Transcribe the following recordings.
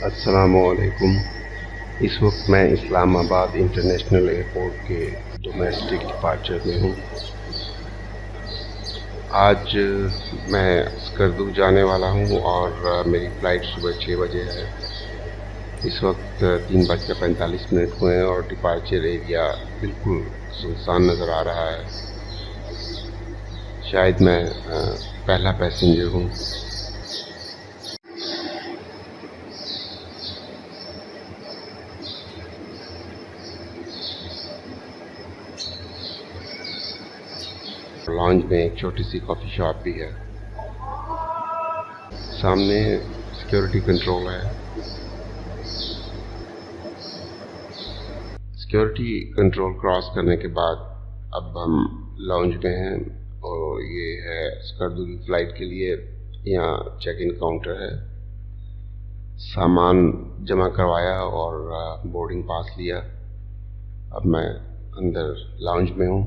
अस्सलामुअलैकुम। इस वक्त मैं इस्लामाबाद इंटरनेशनल एयरपोर्ट के डोमेस्टिक डिपार्चर में हूँ। आज मैं स्कर्दू जाने वाला हूँ और मेरी फ़्लाइट सुबह 6 बजे है। इस वक्त 3:45 हुए हैं और डिपार्चर एरिया बिल्कुल सुनसान नज़र आ रहा है। शायद मैं पहला पैसेंजर हूँ। लॉन्ज में एक छोटी सी कॉफ़ी शॉप भी है। सामने सिक्योरिटी कंट्रोल है। सिक्योरिटी कंट्रोल क्रॉस करने के बाद अब हम लॉन्ज में हैं और ये है स्कर्दू की फ़्लाइट के लिए। यहाँ चेक इन काउंटर है। सामान जमा करवाया और बोर्डिंग पास लिया। अब मैं अंदर लॉन्ज में हूँ।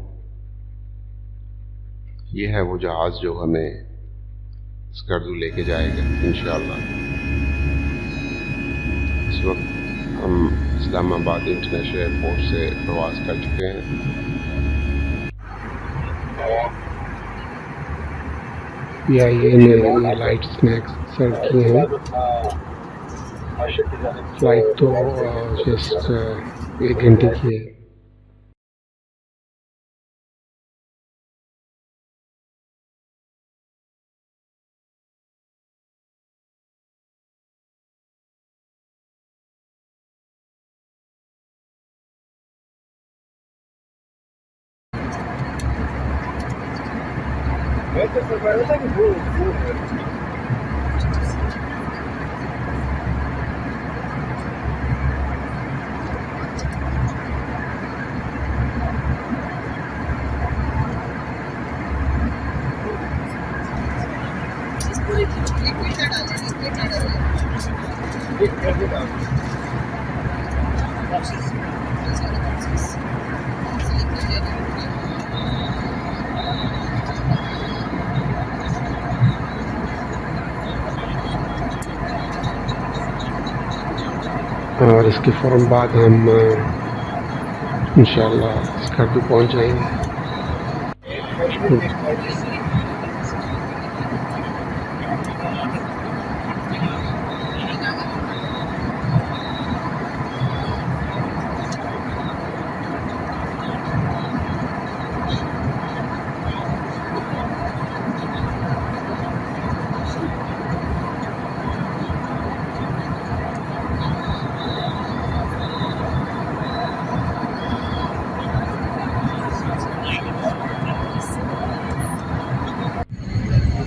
ये है वो जहाज़ जो हमें स्कर्दू लेके जाएगा इंशाअल्लाह। इस वक्त हम इस्लामाबाद इंटरनेशनल एयरपोर्ट से प्रवास कर चुके हैं। ये ने लाइट स्नैक्स सर्व किए हैं। फ्लाइट तो जस्ट 1 घंटे की है। और इसके फ़ौरन बाद हम इंशाअल्लाह स्कर्दू पहुंच जाएंगे।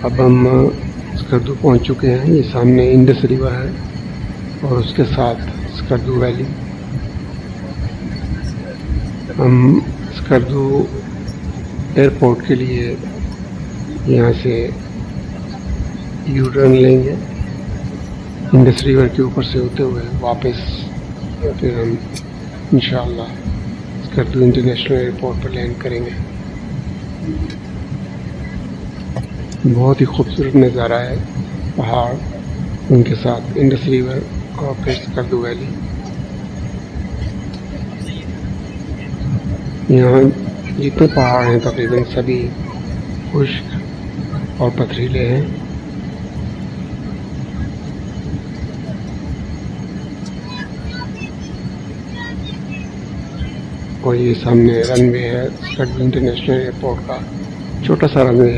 अब हम स्कर्दू पहुंच चुके हैं। ये सामने इंडस रिवर है और उसके साथ स्कर्दू वैली। हम स्कर्दू एयरपोर्ट के लिए यहाँ से यू टर्न लेंगे इंडस रिवर के ऊपर से होते हुए वापस। फिर हम इंशाअल्लाह स्कर्दू इंटरनेशनल एयरपोर्ट पर लैंड करेंगे। बहुत ही खूबसूरत नज़ारा है। पहाड़, उनके साथ इंडस रिवर और फिर स्कर्दू वैली। यहाँ जितने पहाड़ हैं तकरीबन सभी खुश्क और पथरीले हैं। और ये सामने रनवे है स्कर्दू इंटरनेशनल एयरपोर्ट का। छोटा सा रनवे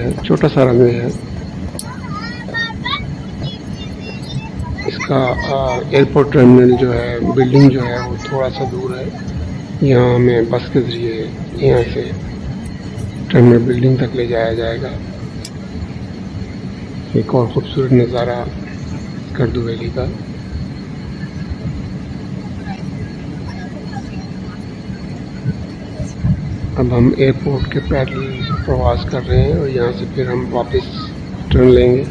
है। इसका एयरपोर्ट टर्मिनल जो है, बिल्डिंग जो है वो थोड़ा सा दूर है। यहाँ हमें बस के ज़रिए यहाँ से टर्मिनल बिल्डिंग तक ले जाया जाएगा। एक और ख़ूबसूरत नज़ारा स्कर्दू वैली का। अब हम एयरपोर्ट के पैदल प्रवास कर रहे हैं और यहाँ से फिर हम वापस टर्न लेंगे।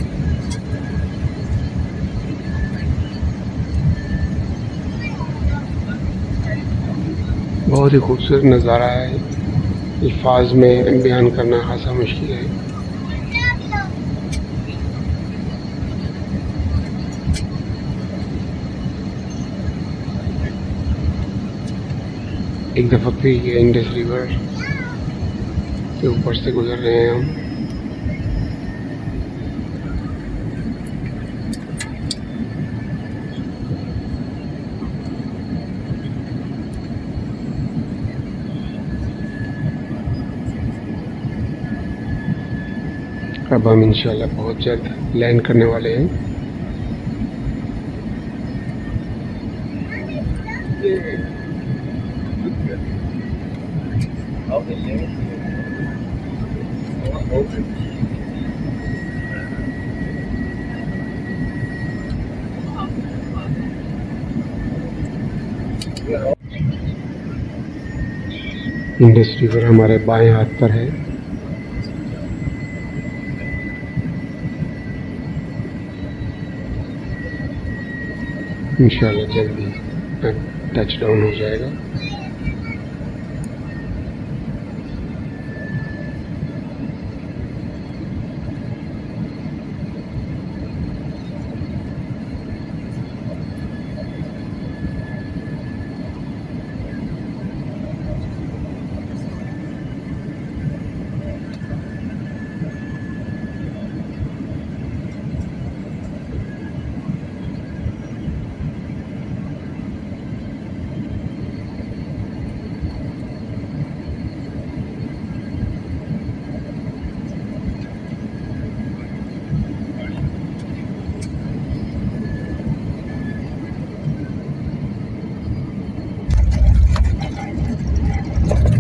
बहुत ही खूबसूरत नज़ारा है। अल्फाज में बयान करना खासा मुश्किल है। एक दफ़ा फिर ये इंडस रिवर के ऊपर से गुजर रहे हैं हम। अब हम इंशाल्लाह बहुत जल्द लैंड करने वाले हैं। इंडस रिवर हमारे बाएं हाथ पर है। इंशाल्लाह जल्दी टच डाउन हो जाएगा।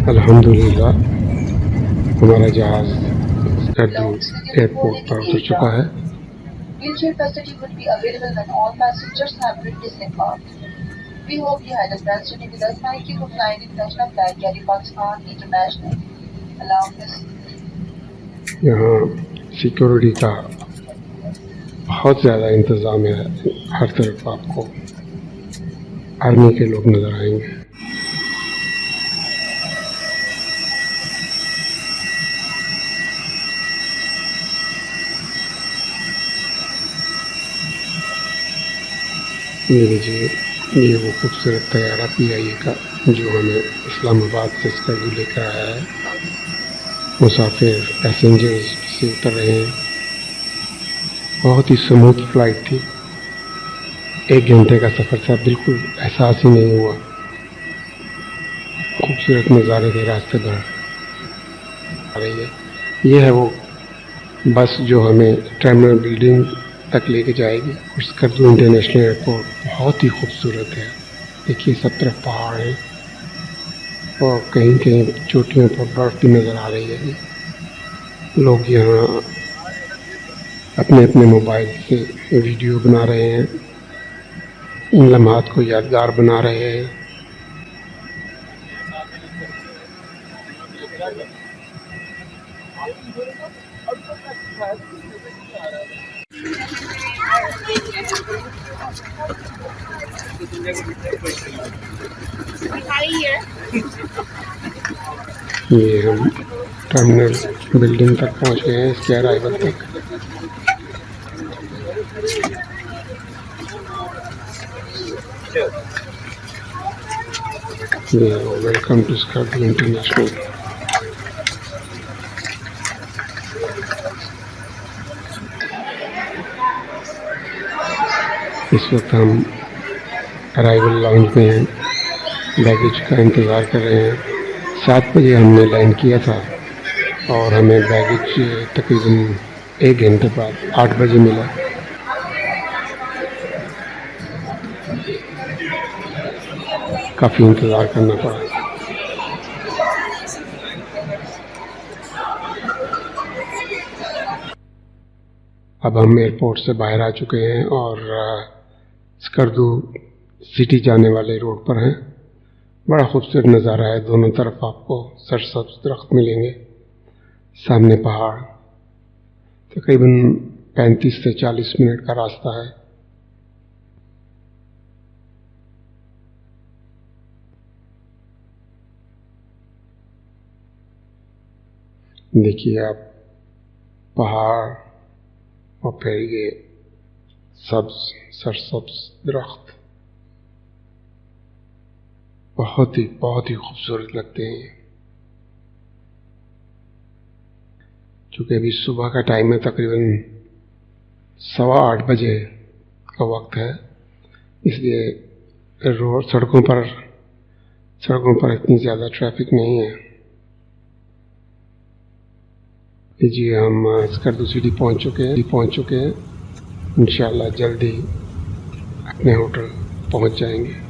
अल्हम्दुलिल्लाह हमारा जहाज स्कर्दू एयरपोर्ट पर उतर चुका है। Wheelchair facility would be available when all passengers have been disembarked. We hope you had a pleasant journey with us. Thank you for flying international flight Delhi Pakistan International. Allah Hafiz. यहाँ security का बहुत ज़्यादा इंतज़ाम है। हर तरफ आपको army के लोग नज़र आएंगे। ये लीजिए, ये वो खूबसूरत तैयारा PIA का जो हमें इस्लामाबाद से स्कर्दू लेकर आया है। मुसाफिर पैसेंजर्स से उतर रहे हैं। बहुत ही स्मूथ फ्लाइट थी। 1 घंटे का सफ़र था, बिल्कुल एहसास ही नहीं हुआ। खूबसूरत नज़ारे थे रास्ते भर आ रही है। ये है वो बस जो हमें टर्मिनल बिल्डिंग तक लेके जाएगी। और स्कर्दू इंटरनेशनल एयरपोर्ट बहुत ही खूबसूरत है। देखिए सब तरफ पहाड़ हैं और कहीं कहीं चोटियों पर बर्फ़ भी नज़र आ रही है। लोग यहाँ अपने अपने मोबाइल से वीडियो बना रहे हैं, इन लम्हात को यादगार बना रहे हैं। ये हम टर्मिनल बिल्डिंग तक पहुंच गए हैं, इसके अराइवल तक। ये वेलकम टू स्कर्दू इंटरनेशनल। इस वक्त हम अराइवल लाउंज में हैं, बैगेज का इंतज़ार कर रहे हैं। 7 बजे हमने लैंड किया था और हमें बैगेज तकरीबन 1 घंटे बाद 8 बजे मिला। काफ़ी इंतज़ार करना पड़ा। अब हम एयरपोर्ट से बाहर आ चुके हैं और स्कर्दू सिटी जाने वाले रोड पर हैं। बड़ा खूबसूरत नज़ारा है। दोनों तरफ आपको सरसब्ज दरख्त मिलेंगे, सामने पहाड़। तकरीबन 35 से 40 मिनट का रास्ता है। देखिए आप पहाड़ और फिर ये सब्ज सरसब्ज दरख्त। बहुत ही खूबसूरत लगते हैं। चूँकि अभी सुबह का टाइम है, तकरीबन 8:15 बजे का वक्त है, इसलिए रोड सड़कों पर इतनी ज़्यादा ट्रैफिक नहीं है। लीजिए, हम स्कर्दू सिटी पहुंच चुके हैं। इंशाल्लाह जल्दी अपने होटल पहुंच जाएंगे।